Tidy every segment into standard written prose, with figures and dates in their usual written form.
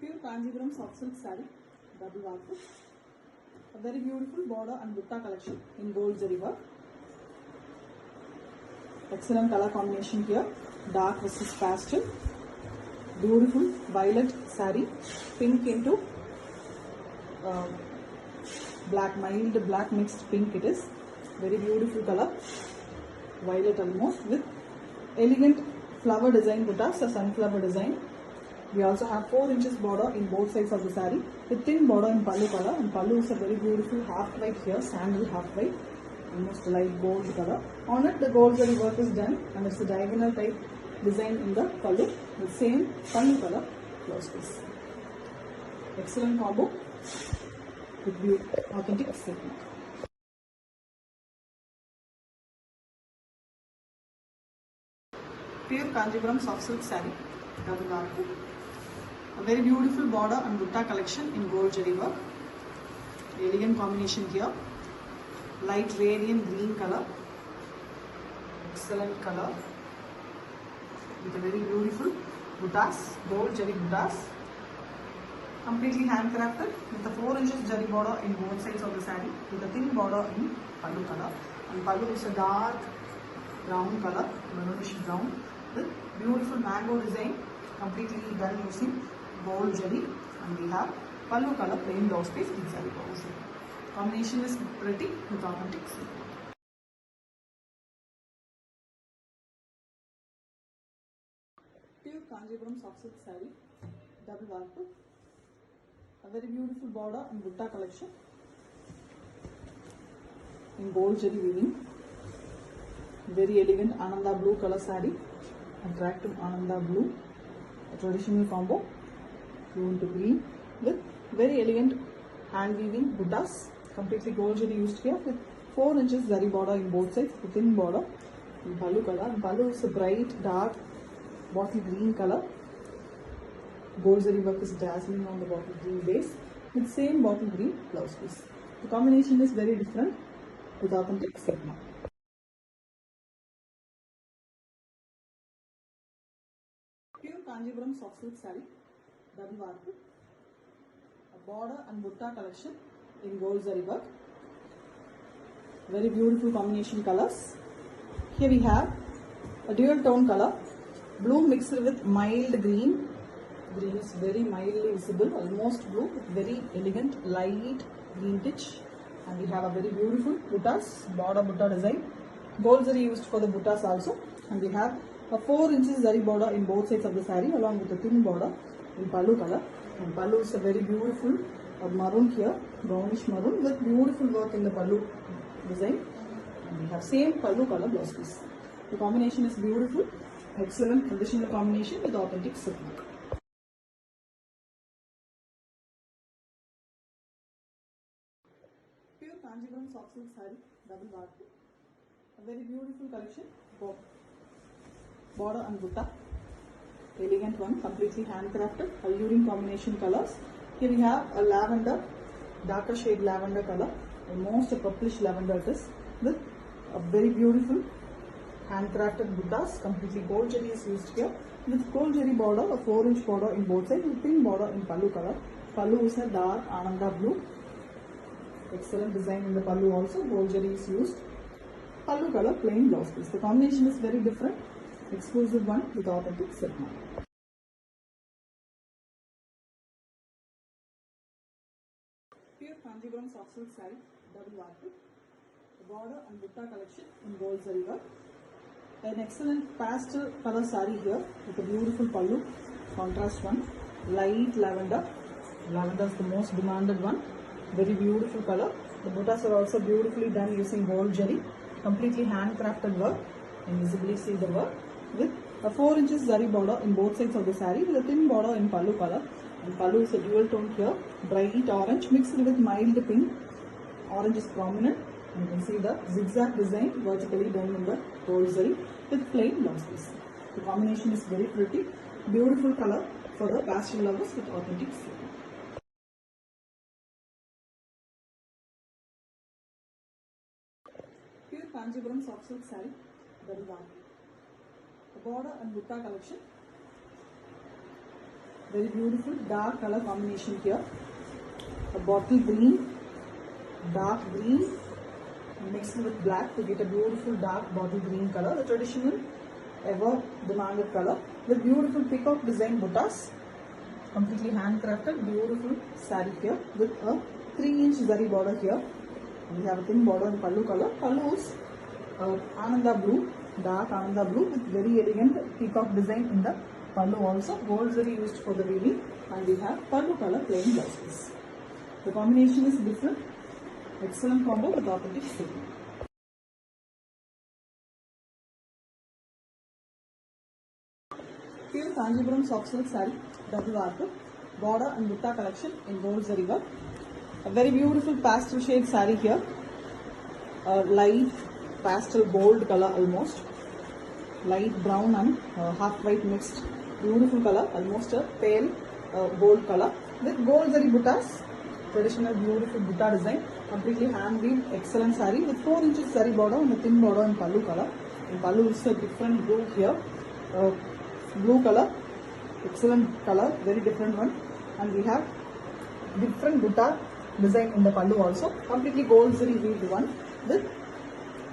Pure Kanjipuram soft silk saree, double warp. A very beautiful border and butta collection in gold zari work. Excellent color combination here, dark versus pastel. Beautiful violet saree, pink into black, mild black mixed pink it is. Very beautiful color, violet almost, with elegant flower design buttas, a sunflower design. We also have 4 inches border in both sides of the saree with thin border in pallu color, and pallu is a very beautiful half white here, sandal half white, almost light gold color. On it the gold zari work is done and it's a diagonal type design in the pallu with same pallu color blouse piece. Excellent combo with authentic silk. Pure Kanjipuram soft silk saree, double warp. A very beautiful border and butta collection in gold zari work. Elegant combination here. Light radiant green color. Excellent color. With a very beautiful buttas, gold zari buttas. Completely handcrafted with a 4 inches zari border in both sides of the saree with a thin border in pallu color. And pallu is a dark brown color, maroonish brown, with beautiful mango design, completely done using gold zari, and we have pallu color plain blouse piece in zari blouse. Combination is pretty with authentic silk. Pure Kanjipuram soft silk saree, double warp. A very beautiful border and butta collection in gold zari weaving. Very elegant Ananda blue color saree, attractive Ananda blue, a traditional combo, blue into green, with very elegant hand weaving buttas, completely gold zari used here with 4 inches zari border in both sides, with thin border in pallu color. And pallu is a bright dark bottle green color. Gold zari work is dazzling on the bottle green base with same bottle green blouse piece. The combination is very different with authentic silk. Pure Kanjipuram soft silk saree, double warp. A border and butta collection in gold zari work. Very beautiful combination colors. Here we have a dual tone color, blue mixed with mild green. Green is very mildly visible, almost blue, with very elegant light green titch. And we have a very beautiful buttas, border butta design. Gold zari used for the buttas also. And we have a 4 inches zari border in both sides of the saree along with a thin border in pallu color. And pallu is a very beautiful maroon here, brownish maroon, with beautiful work in the pallu design. And we have same pallu color blouse piece. The combination is beautiful, excellent traditional combination with authentic silk. Pure Kanjipuram soft silk saree, double warp. A very beautiful collection, border and butta. Elegant one, completely handcrafted, alluring combination colors. Here we have a lavender, darker shade lavender color, almost a purplish lavender it is, with a very beautiful handcrafted buttas. Completely gold zari is used here, with gold zari border, a 4 inch border in both sides, with thin border in pallu color. Pallu is a dark Ananda blue. Excellent design in the pallu also, gold zari is used. Pallu color plain blouse piece. The combination is very different, exclusive one with authentic silk. Pure Kanjipuram soft silk saree, double warp. Border and butta collection in gold zari work. An excellent pastel color saree here with a beautiful pallu, contrast one, light lavender. Lavender is the most demanded one. Very beautiful color. The buttas are also beautifully done using gold zari, completely handcrafted work, and visibly see the work with a 4 inches zari border in both sides of the saree with a thin border in pallu color. And pallu is a dual tone here, bright orange mixed with mild pink. Orange is prominent. You can see the zigzag design vertically done in the gold zari with plain blouse piece. The combination is very pretty, beautiful color for the pastel lovers with authentic silk. Pure Kanjipuram soft silk saree, double warp. The border and butta collection Very beautiful dark color combination here. A bottle green, dark green mixed with black to get a beautiful dark bottle green color. The traditional ever demanded color with beautiful peacock design buttas. Completely handcrafted, beautiful saree here with a 3-inch zari border here. We have a thin border in pallu color. Pallu is Ananda blue, dark Ananda blue with very elegant peacock design in the pallu also. Gold zari used for the weaving, and we have pallu color plain blouse piece. The combination is different. Excellent combo with authentic silk. Pure Kanjipuram soft silk saree, double warp, border and butta collection in gold zari work. A very beautiful pastel shade saree here. A light pastel gold color almost. Light brown and half white mixed. Beautiful color, almost a pale gold color with gold zari buttas. Traditional beautiful butta design. Completely hand weaved, excellent saree with 4 inches zari border and a thin border in pallu color. In pallu is a different blue here. Blue color, excellent color, very different one, and we have different butta design in the pallu also. Completely gold zari weaved one with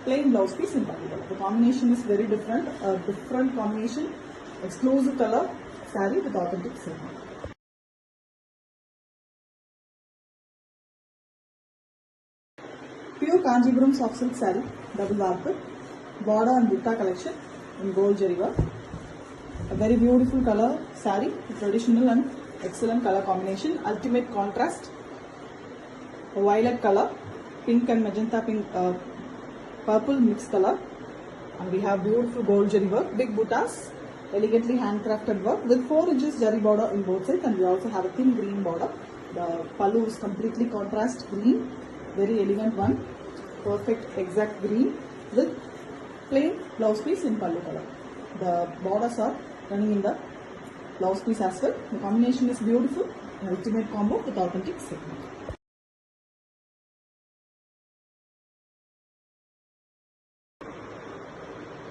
plain blouse piece in pallu color. The combination is very different, a different combination, exclusive color saree with authentic silk. Pure Kanjipuram soft silk saree, double warp, border and butta collection in gold zari work. A very beautiful color saree, traditional and excellent color combination, ultimate contrast. A violet color, pink and magenta pink, purple mixed color, and we have beautiful gold zari work, big buttas, elegantly handcrafted work with 4 inches zari border in both sides, and we also have a thin green border. The pallu is completely contrast green, very elegant one, perfect exact green with plain blouse piece in pallu color. The borders are running in the blouse piece as well. The combination is beautiful, an ultimate combo with authentic silk.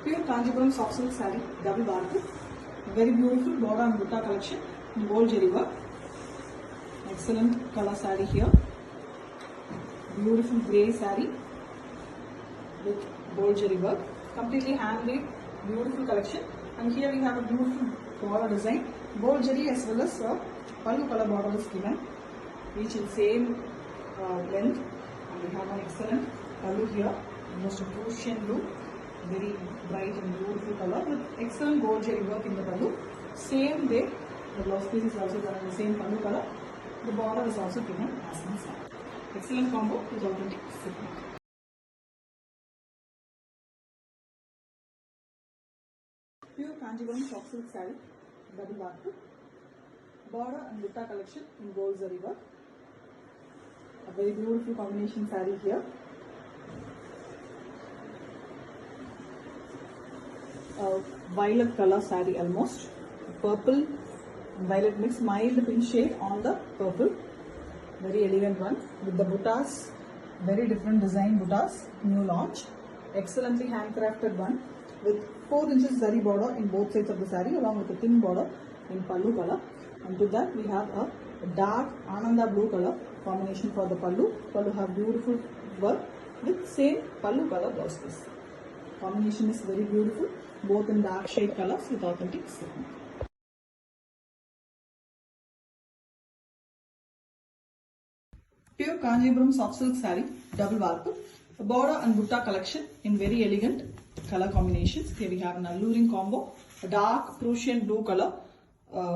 Pure Kanjipuram soft silk saree, double warp, very beautiful border and butta collection in gold zari work. Excellent color saree here. Beautiful grey saree with gold zari work, completely hand weaved, beautiful collection. And here we have a beautiful border design, gold zari as well as pallu color border is given, each in same length. And we have an excellent pallu here, almost a Prussian blue, very bright and beautiful color with excellent gold zari work in the pallu. Same way, the blouse piece is also done in the same pallu color. The border is also given as in saree. Excellent combo with authentic silk. Pure Kanjipuram soft silk saree, double warp, border and butta collection in gold zari work. A very beautiful combination saree here. A violet color saree almost, purple and violet mix, mild pink shade on the purple. Very elegant one with the buttas, very different design buttas, new launch. Excellently handcrafted one with 4 inches zari border in both sides of the saree along with a thin border in pallu color. And to that we have a dark Ananda blue color combination for the pallu. Pallu have beautiful work with same pallu color blouse piece. Combination is very beautiful, both in dark shade colors with authentic silk. Pure Kanjipuram soft silk saree, double warp, border and butta collection in very elegant color combinations. Here we have an alluring combo, a dark Prussian blue color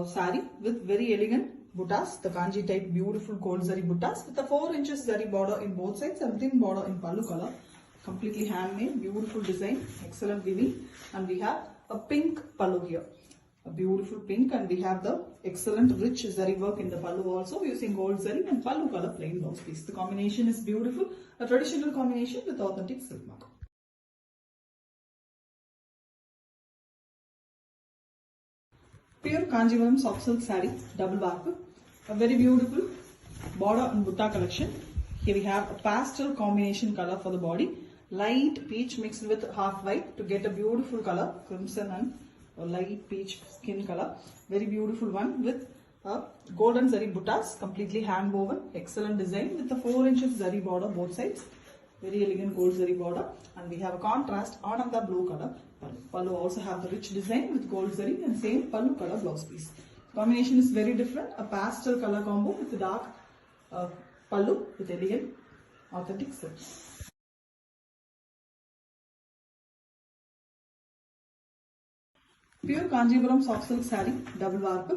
saree with very elegant buttas, the kanji type beautiful gold zari buttas with a 4 inches zari border in both sides and thin border in pallu color. Completely handmade, beautiful design, excellent weaving, and we have a pink pallu here. A beautiful pink, and we have the excellent rich zari work in the pallu also using gold zari and pallu color plain blouse piece. The combination is beautiful, a traditional combination with authentic silk mark. Pure Kanjipuram soft silk saree, double warp, a very beautiful border and butta collection. Here we have a pastel combination color for the body, light peach mixed with half white to get a beautiful color, crimson and a light peach skin color. Very beautiful one with golden zari buttas, completely hand woven, excellent design with the 4 inches zari border both sides. Very elegant gold zari border, and we have a contrast ananda blue color pallu. Pallu also have the rich design with gold zari and same pallu color blouse piece. Combination is very different, a pastel color combo with a dark pallu with elegant authentic silk. Pure Kanjivaram soft silk saree, double warp,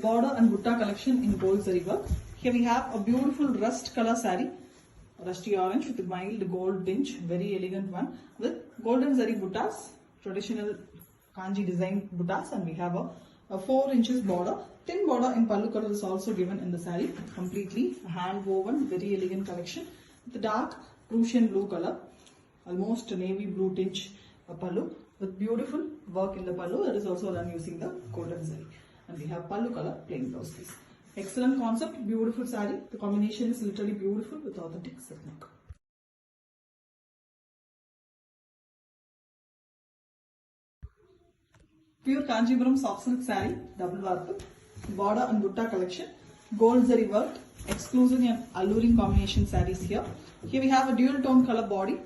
border and butta collection in gold zari work. Here we have a beautiful rust color saree, rusty orange with mild gold tinge, very elegant one with golden zari buttas, traditional kanji design buttas, and we have a 4 inches border. Thin border in pallu color is also given in the saree, completely hand woven, very elegant collection with dark Prussian blue color, almost navy blue tinge pallu with beautiful work in the pallu that is also done using the golden zari, and we have pallu color plain blouse piece. Excellent concept, beautiful saree. The combination is literally beautiful with authentic silk work. Pure Kanjivaram soft silk saree, double warp, border and butta collection, gold zari work, exclusive and alluring combination sarees here. Here we have a dual tone color body,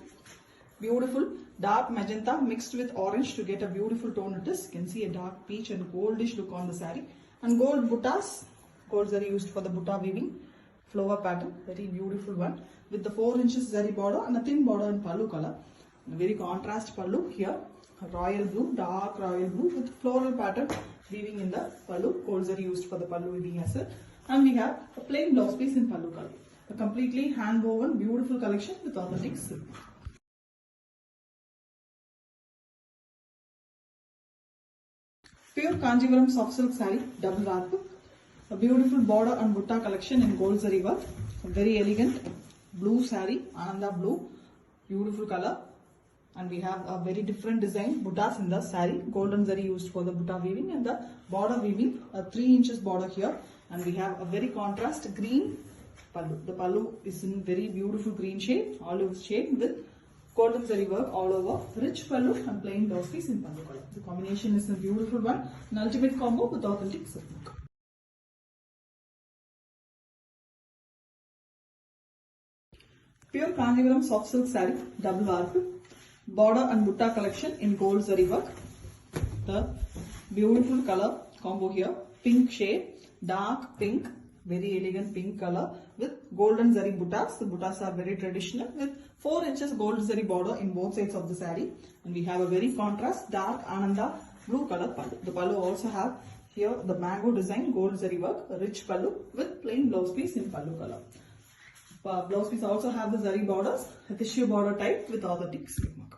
beautiful dark magenta mixed with orange to get a beautiful tone it is. You can see a dark peach and goldish look on the saree, and gold buttas, gold zari used for the butta weaving, flower pattern, very beautiful one with the 4 inches zari border and a thin border in pallu color. A very contrast pallu here, royal blue, dark royal blue with floral pattern weaving in the pallu, gold zari used for the pallu weaving as well. And we have a plain blouse piece in pallu color. A completely hand woven beautiful collection with authentic silk. Pure Kanjivaram soft silk saree, double warp, a beautiful border and butta collection in gold zari work, a very elegant blue saree, ananda blue, beautiful color, and we have a very different design buttas in the saree, golden zari used for the butta weaving, and the border weaving, a 3 inches border here, and we have a very contrast green pallu. The pallu is in very beautiful green shade, olive shade with golden zari work all over, rich pallu and plain blouse piece in pallu color. The combination is a beautiful one, an ultimate combo with authentic silk. Pure Kanjivaram soft silk saree, double warp, border and butta collection in gold zari work. The beautiful color combo here, pink shade, dark pink, very elegant pink color with golden zari buttas. The buttas are very traditional with 4 inches gold zari border in both sides of the saree, and we have a very contrast dark ananda blue color pallu. The pallu also have here the mango design gold zari work, a rich pallu with plain blouse piece in pallu color. Blouse piece also have the zari borders, a tissue border type with authentic silk mark.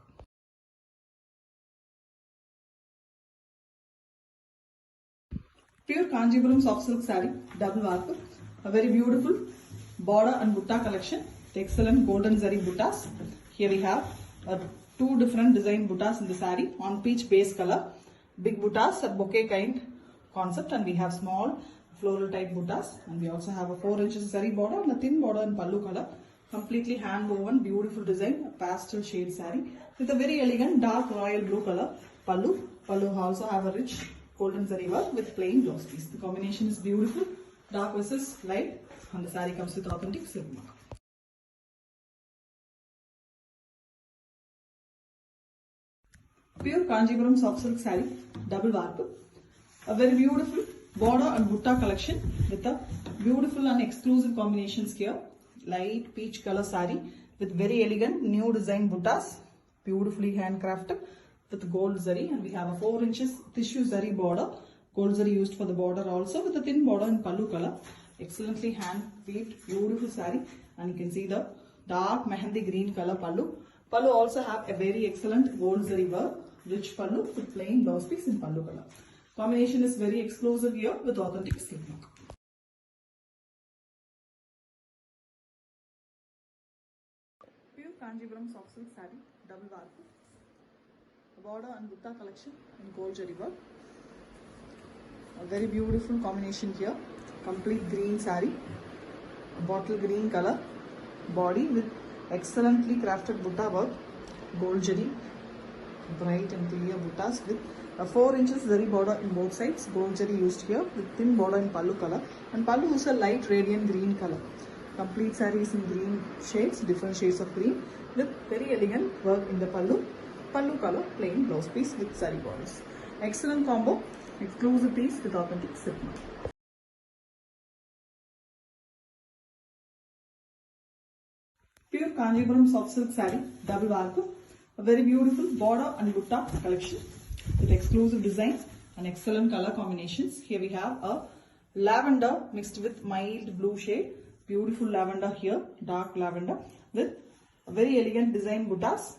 Pure Kanjivaram soft silk saree, double warp, a very beautiful border and butta collection, the excellent golden zari buttas. Here we have 2 different design buttas in the saree on peach base color, big buttas, a bouquet kind concept, and we have small floral type buttas, and we also have a 4 inches zari border and a thin border in pallu color, completely hand woven beautiful design, a pastel shade saree with a very elegant dark royal blue color pallu. Pallu also have a rich golden zari work with plain blouse piece. The combination is beautiful, dark versus light, and the saree comes with authentic silk mark. Pure Kanjivaram soft silk saree, double warp, a very beautiful border and butta collection with a beautiful and exclusive combinations here, light peach color saree with very elegant new design buttas, beautifully handcrafted with gold zari, and we have a 4 inches tissue zari border, gold zari used for the border also with a thin border in pallu color, excellently hand weaved beautiful saree, and you can see the dark mehendi green color pallu. Pallu also have a very excellent gold zari work, rich pallu with plain blouse piece in pallu color. Combination is very exclusive here with authentic silk mark. Pure Kanjivaram soft silk saree, double warp, border and butta collection in gold zari work. A very beautiful combination here, complete green saree, bottle green color body with excellently crafted butta work, gold zari bright and clear buttas with a 4 inches zari border in both sides. Gold zari used here with thin border in pallu color, and pallu is a light radiant green color. Complete saree is in green shades, different shades of green with very elegant work in the pallu. Pallu color, plain blouse piece with saree borders. Excellent combo, exclusive piece with authentic silk mark. Pure Kanjipuram soft silk saree, double warp, a very beautiful border and butta collection with exclusive designs and excellent color combinations. Here we have a lavender mixed with mild blue shade, beautiful lavender here, dark lavender with a very elegant design buttas,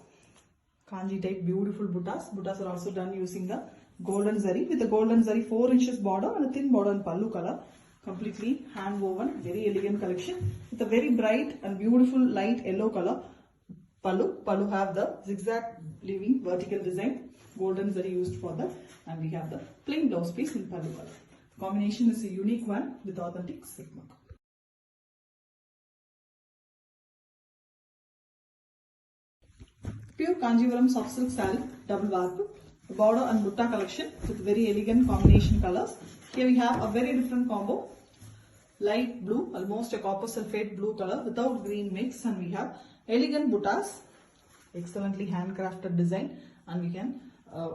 kanji type beautiful buttas. Buttas are also done using the golden zari with the golden zari 4 inches border and a thin border in pallu color. Completely hand woven, very elegant collection with a very bright and beautiful light yellow color pallu. Pallu have the zigzag leaving vertical design, golden zari used for that, and we have the plain blouse piece in pallu color. The combination is a unique one with authentic silk mark. Pure Kanjivaram soft silk saree, double warp, border and butta collection with very elegant combination colors. Here we have a very different combo, light blue, almost a copper sulphate blue color without green mix, and we have elegant buttas, excellently handcrafted design, and we can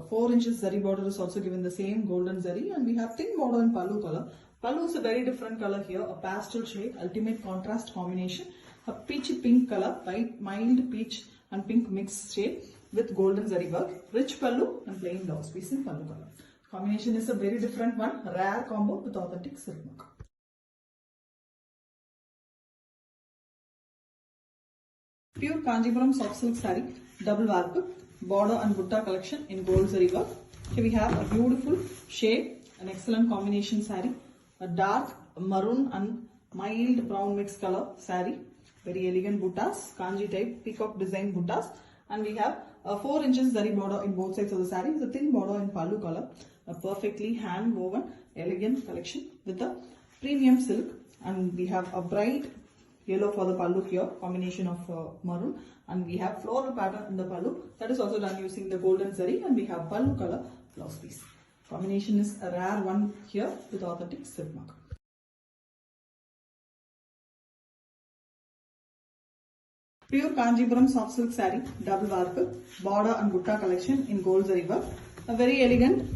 4 inches zari border is also given the same golden zari, and we have thin border in pallu color. Pallu is a very different color here, a pastel shade, ultimate contrast combination, a peachy pink color, mild peach and pink mixed shade with golden zari work, rich pallu and plain blouse piece in pallu color. Combination is a very different one, rare combo with authentic silk mark. Pure Kanjipuram soft silk saree, double warp, border and butta collection in gold zari work. Here we have a beautiful shade, an excellent combination saree, a dark maroon and mild brown mixed color saree, very elegant buttas, kanji type peacock design buttas, and we have a 4 inches zari border in both sides of the saree with a thin border in pallu color, a perfectly hand woven elegant collection with the premium silk, and we have a bright yellow for the pallu here, combination of maroon, and we have floral pattern in the pallu that is also done using the golden zari, and we have pallu color blouse piece. Combination is a rare one here with authentic silk mark. Pure Kanjipuram soft silk saree, double warp, border and butta collection in gold zari work. A very elegant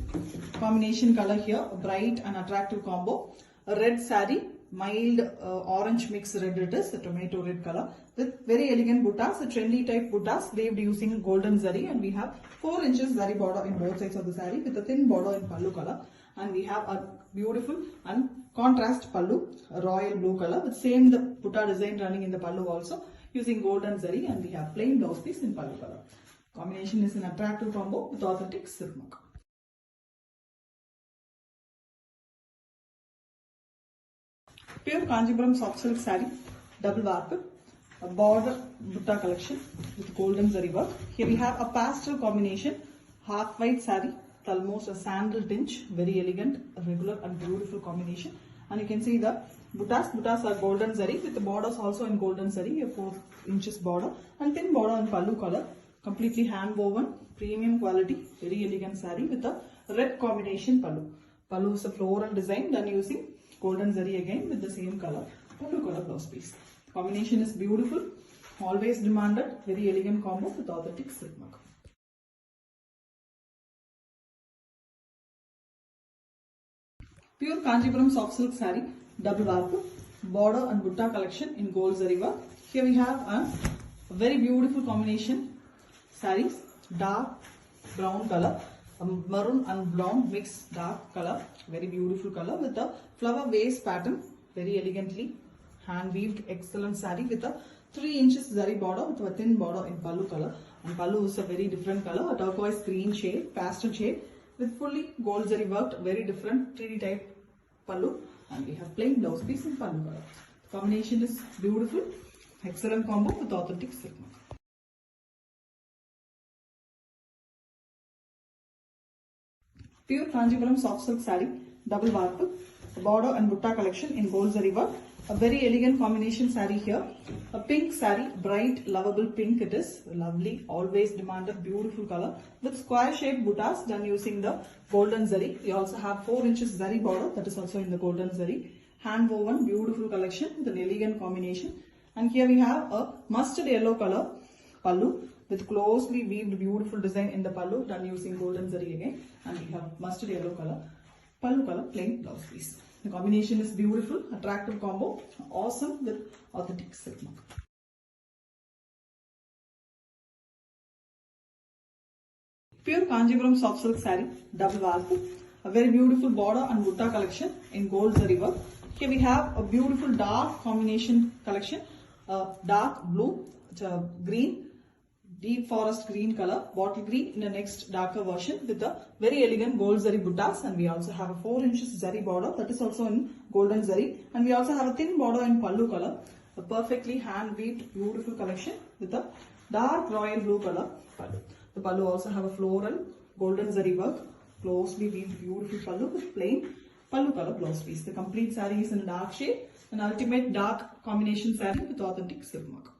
combination color here, a bright and attractive combo. A red saree, mild orange mix red it is, a tomato red color with very elegant buttas, a trendy type buttas weaved using golden zari, and we have 4 inches zari border in both sides of the saree with a thin border in pallu color, and we have a beautiful and contrast pallu, a royal blue color with same the butta design running in the pallu also using golden zari, and we have plain blouse piece in pallu color. Combination is an attractive combo with authentic silk mark. Pure Kanjipuram soft silk saree, double warp, a border butta collection with golden zari work. Here we have a pastel combination, half white saree, with almost a sandal tinge, very elegant, regular and beautiful combination. And you can see the buttas are golden zari with the borders also in golden zari, a 4 inches border and thin border in pallu color, completely hand woven, premium quality, very elegant saree with a red combination pallu. Pallu is a floral design done using golden zari again with the same color, pallu color blouse piece. Combination is beautiful, always demanded, very elegant combo with authentic silk mark. Pure Kanjipuram soft silk saree, double warp, border and butta collection in gold zari work. Here we have a very beautiful combination sarees, dark brown color, maroon and brown mixed dark color, very beautiful color with a flower vase pattern, very elegantly hand weaved excellent saree with a 3 inches zari border with a thin border in pallu color, and pallu is a very different color, a turquoise green shade, pastel shade with fully gold zari worked, very different 3D type pallu, and we have plain blouse piece in pallu color. Combination is beautiful, excellent combo with authentic silk mark. Pure Kanjipuram soft silk saree, double warp, border and butta collection in gold zari work. A very elegant combination saree here. A pink saree, bright, lovable pink it is. Lovely, always demanded, beautiful color. With square shaped buttas done using the golden zari. We also have 4 inches zari border, that is also in the golden zari. Hand woven, beautiful collection with an elegant combination. And here we have a mustard yellow color pallu with closely weaved beautiful design in the pallu done using golden zari again. And we have mustard yellow color, pallu color, plain blouse piece. The combination is beautiful, attractive combo, awesome with authentic silk mark. Pure Kanjipuram soft silk saree, double warp, a very beautiful border and butta collection in gold zari work. Here we have a beautiful dark combination collection, dark blue, green, deep forest green color, bottle green in the next darker version with a very elegant gold zari buttas, and we also have a 4 inches zari border that is also in golden zari, and we also have a thin border in pallu color, a perfectly hand weaved beautiful collection with a dark royal blue color pallu. The pallu also have a floral golden zari work, closely weaved beautiful pallu with plain pallu color blouse piece. The complete saree is in a dark shade, an ultimate dark combination saree with authentic silk mark.